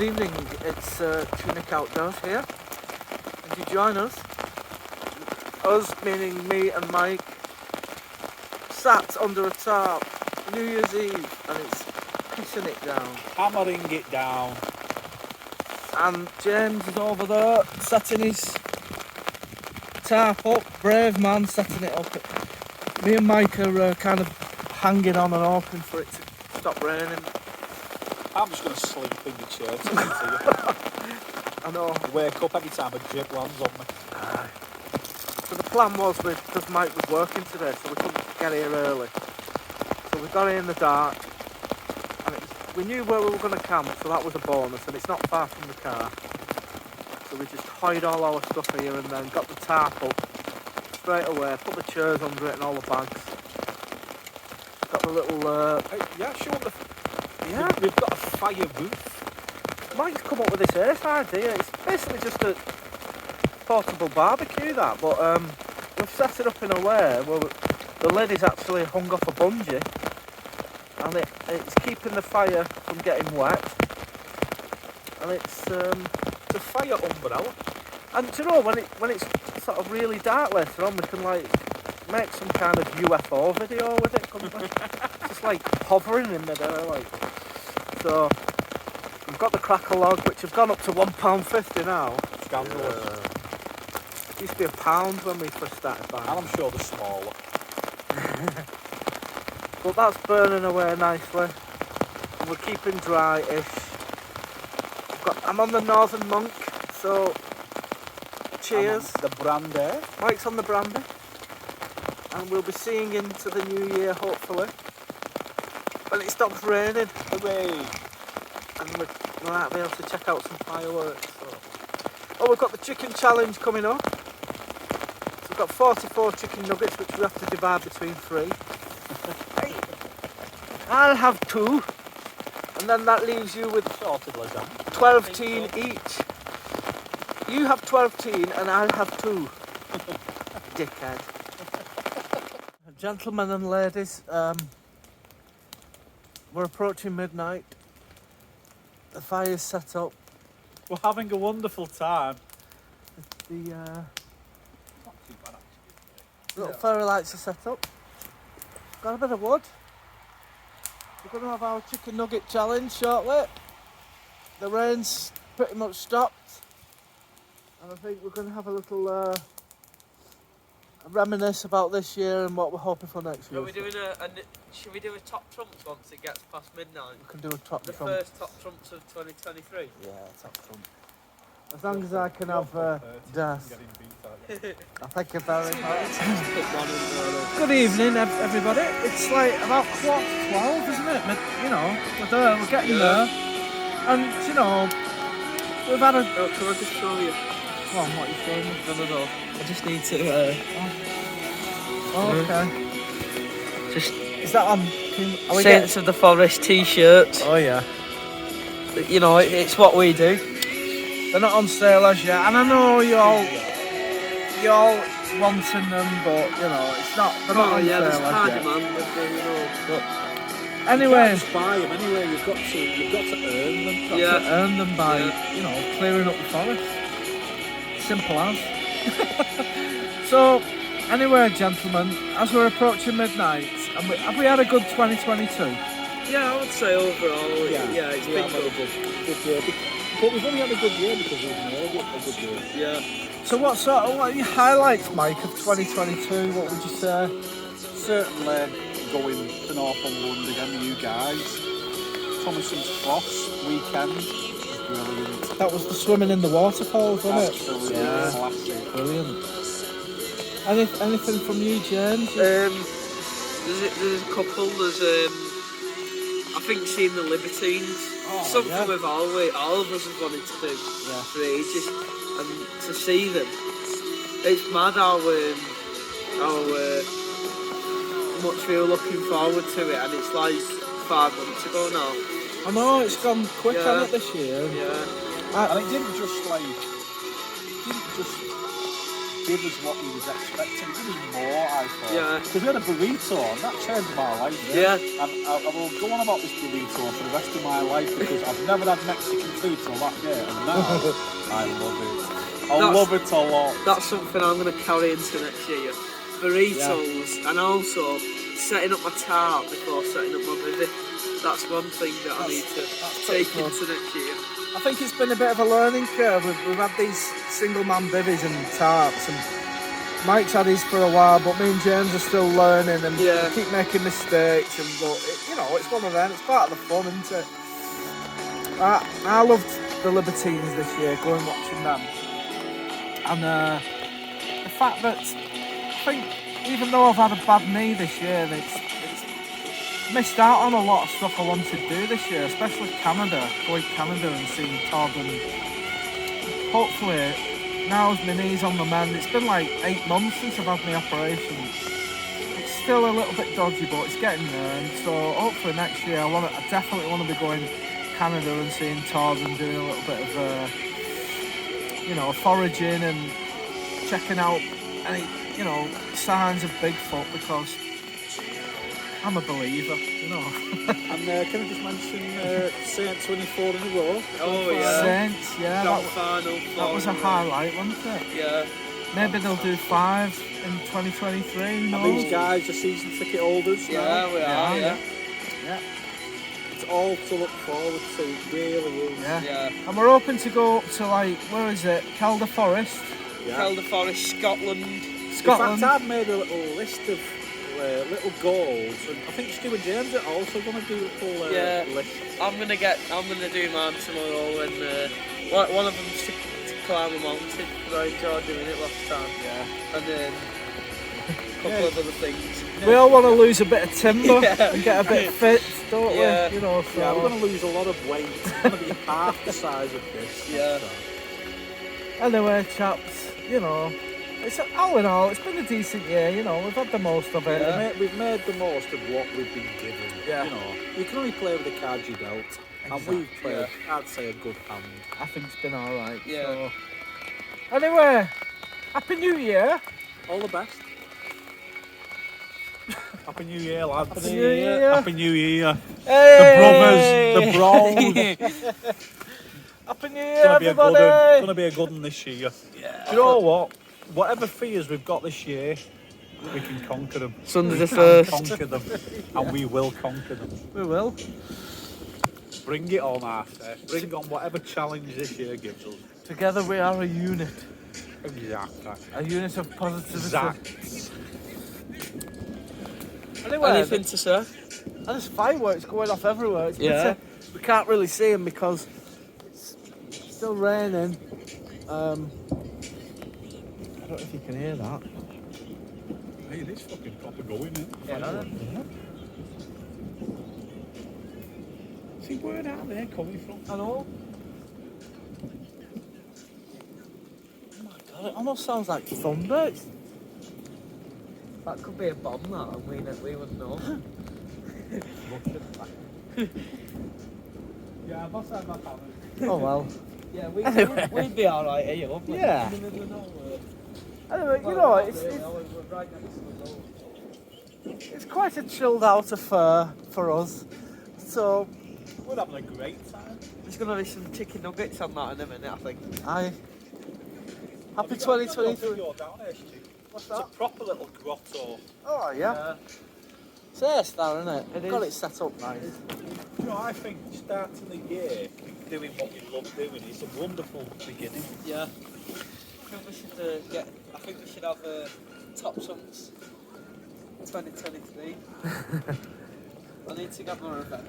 Good evening, it's Tunic Outdoors here, and you join us, meaning me and Mike, sat under a tarp, New Year's Eve, and it's pissing it down. Hammering it down. And James is over there, setting his tarp up, brave man, setting it up. Me and Mike are kind of hanging on and hoping for it to stop raining. I'm just going to sleep in the chair. I know. Wake up every time a drip lands on me. So the plan was, because Mike was working today, so we couldn't get here early. So we got here in the dark, and we knew where we were going to camp, so that was a bonus, and it's not far from the car. So we just hoid all our stuff here and then got the tarp up straight away, put the chairs under it and all the bags. Got the little... Yeah, sure. Yeah. We've got a fire booth. Mike's come up with this ace idea. It's basically just a portable barbecue, that, but we've set it up in a way where the lid is actually hung off a bungee, and it's keeping the fire from getting wet, and it's a fire umbrella. And do you know, when it's sort of really dark later on, we can like make some kind of UFO video with it, couldn't we? Just like hovering in midair, like. So we've got the crackle log, which have gone up to £1.50 now. Scandalous. It used to be £1 when we first started buying. And I'm sure they're smaller. But that's burning away nicely, and we're keeping dry-ish. I'm on the Northern Monk, so cheers. The brandy. Mike's on the brandy, and we'll be seeing into the new year hopefully when it stops raining. Hooray! And we might be able to check out some fireworks. So. Oh, we've got the chicken challenge coming up. So we've got 44 chicken nuggets, which we have to divide between 3. I'll have 2, and then that leaves you with Sorted lasagna. 12 teen each. You have 12 teen, and I'll have 2. Dickhead. Gentlemen and ladies, we're approaching midnight. The fire's set up. We're having a wonderful time. The Not too bad, actually. little fairy lights are set up. Got a bit of wood. We're going to have our chicken nugget challenge shortly. The rain's pretty much stopped, and I think we're going to have a little reminisce about this year and what we're hoping for next year. Are we doing should we do a top trumps once it gets past midnight? We can do a top The trump. first top trumps of 2023. Yeah, top trump. As long as I can have Das. Thank you very much. Good evening, everybody. It's like about 12:15, isn't it? You know, we're getting there. And, you know, we've had a... Oh, can I just show you? Come on, what are you showing me? No. I just need to... Oh, okay. Just... Is that on? Are we Saints of the Forest t-shirts. Oh, yeah. You know, it's what we do. They're not on sale as yet. And I know you're wanting them, but, you know, it's not... They're not on sale there's as high yet. demand with them, you know. But You anyway... can't just buy them anyway. You've got to earn them. Yeah. to earn them by, you know, clearing up the forest. Simple as. So, anyway, gentlemen, as we're approaching midnight, have we had a good 2022? Yeah, I would say overall, it's we been have had a good. good year. But we've only had a good year because we've made it a good year. Yeah. So, what are your highlights, Mike, of 2022? What would you say? Certainly going to Northumberland again, you guys. Thomason's Cross weekend was brilliant. That was the swimming in the waterfalls, wasn't it? Absolutely Yeah. classic. Brilliant. Anything from you, James? There's a couple. There's I think seeing the Libertines. Something yeah. we've all of us have wanted to do for ages, and to see them, it's mad how much we were looking forward to it, and it's like 5 months ago now. I know it's gone quick on it this year. Yeah. And it didn't just give us what he was expecting. He gave us more, I thought. Yeah. Because we had a burrito and that changed my life. Yeah. And I will go on about this burrito for the rest of my life because I've never had Mexican food till that day, and now I love it. I love it a lot. That's something I'm going to carry into next year. Burritos, and also setting up my tart before setting up my bivvy. That's one thing that I need to take pretty into next year. I think it's been a bit of a learning curve. We've had these single man bivvies and tarps, and Mike's had his for a while, but me and James are still learning, and Yeah. we keep making mistakes. And but you know, it's one of them. It's part of the fun, isn't it? I loved the Libertines this year, going watching them, and the fact that I think even though I've had a bad knee this year, it's missed out on a lot of stuff I wanted to do this year, especially Canada, going Canada and seeing Todd, and hopefully now as my knee's on the mend. It's been like 8 months since I've had my operation. It's still a little bit dodgy, but it's getting there, and so hopefully next year I definitely want to be going Canada and seeing Todd and doing a little bit of foraging and checking out any signs of Bigfoot, because I'm a believer, And can I just mention Saints winning 4 in a row? Oh yeah. Saints, yeah, Grand final. that was a highlight, wasn't it? Yeah. Maybe they'll do 5 in 2023, who And knows? these guys are season ticket holders now. Yeah, we are. Yeah. It's all to look forward to, it really is. Yeah. Yeah. And we're hoping to go up to, like, where is it? Calder Forest, Yeah. Calder Forest, Scotland. Scotland. In fact, I've made a little list of little goals, and I think Stu and James are also going to do a little Yeah. list. I'm gonna do mine tomorrow, and one of them's to climb a mountain because I enjoyed doing it last time. Yeah. And then a couple of other things. We all want to lose a bit of timber Yeah. and get a bit fit, don't Yeah. we? You know, so Yeah, we're going to lose a lot of weight. It's going to be half the size of this. Yeah. anyway, chaps, it's all in all, it's been a decent year. We've had the most of it. Yeah. We've made the most of what we've been given. Yeah. You can only play with the cards you dealt, and we've played, I'd say, a good hand. I think it's been all right. Yeah. So. Anyway, Happy New Year. All the best. Happy New Year, lads. Happy New Year. Happy New Year. Hey! The brothers, the bros. Happy New Year, everybody. It's gonna be a good one this year. Yeah. Do you know what? Whatever fears we've got this year, we can conquer them. Sunday the We can 1st. conquer them, and we will conquer them. We will. Bring it on, I say. Bring on whatever challenge this year gives us. Together we are a unit. Exactly. A unit of positivity. Exactly. Anyway, Anything to say? and there's fireworks going off everywhere. It's Yeah. we can't really see them because it's still raining. I don't know if you can hear that. Hey, this fucking proper going in. Yeah. See where out there coming from? I know. Oh my god, it almost sounds like thunder. That could be a bomb, that, and we wouldn't know. Yeah, I must have my camera. Oh well. Yeah, Anyway. we'd be alright here, wouldn't we? Yeah. In the middle of nowhere. Anyway, Well, it's we're right next to the road. it's quite a chilled out affair for us. So We're having a great time. There's going to be some chicken nuggets on that in a minute, I think. happy Have you got 2023. video down there, Stu? What's It's a that? proper little grotto. Oh yeah. It's a star, isn't it? It Got is. it set up nice. You know, I think starting the year doing what you love doing is a wonderful beginning. Yeah. I think we should I think we should have top songs 2023. I need to get more revenge.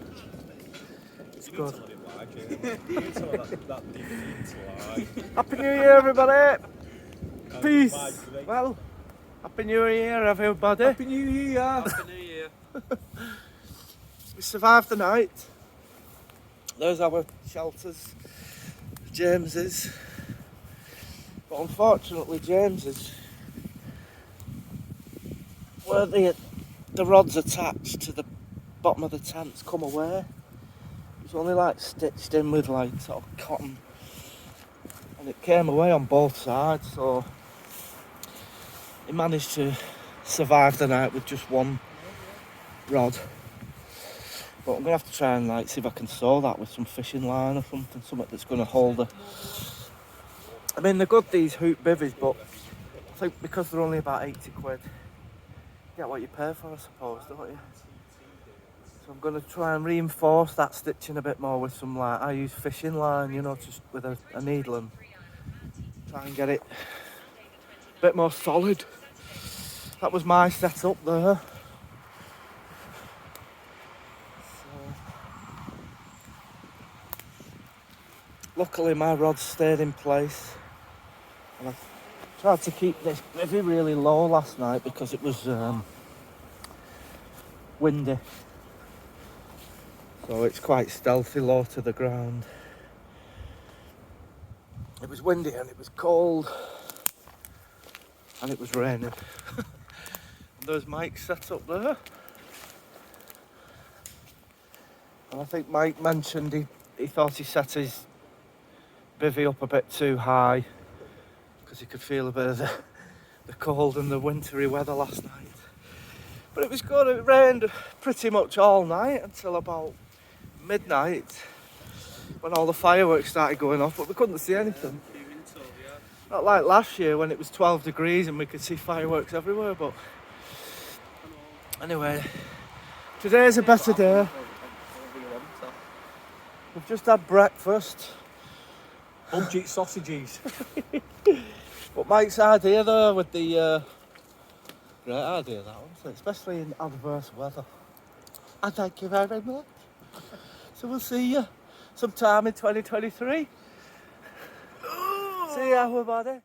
It's You good. need to let it lie, Jamie. You need to let that defeat lie. Happy New Year, everybody. And Peace. my great- Well, Happy New Year, everybody. Happy New Year! Happy New Year. We survived the night. There's our shelters. James's. But unfortunately, James's, where the rod's attached to the bottom of the tent's come away. It's only like stitched in with like sort of cotton, and it came away on both sides. So he managed to survive the night with just one rod. But I'm going to have to try and like see if I can sew that with some fishing line or something that's going to hold her. I mean, they're good, these hoop bivvies, but I think because they're only about 80 quid, you get what you pay for, I suppose, don't you? So I'm going to try and reinforce that stitching a bit more with some, like, I use fishing line, you know, just with a needle, and try and get it a bit more solid. That was my setup there. Luckily my rods stayed in place, and I tried to keep this bivvy really low last night because it was windy, so it's quite stealthy low to the ground. It was windy and it was cold and it was raining. There's Mike set up there, and I think Mike mentioned he thought he set his bivvy up a bit too high because he could feel a bit of the cold and the wintry weather last night. But it was good. It rained pretty much all night until about midnight when all the fireworks started going off, but we couldn't see anything. Not like last year when it was 12 degrees and we could see fireworks everywhere. But anyway, today's a better day. We've just had breakfast. Budget sausages. But Mike's idea though with the great idea, that one, especially in adverse weather. And thank you very much. So we'll see you sometime in 2023. See you, everybody.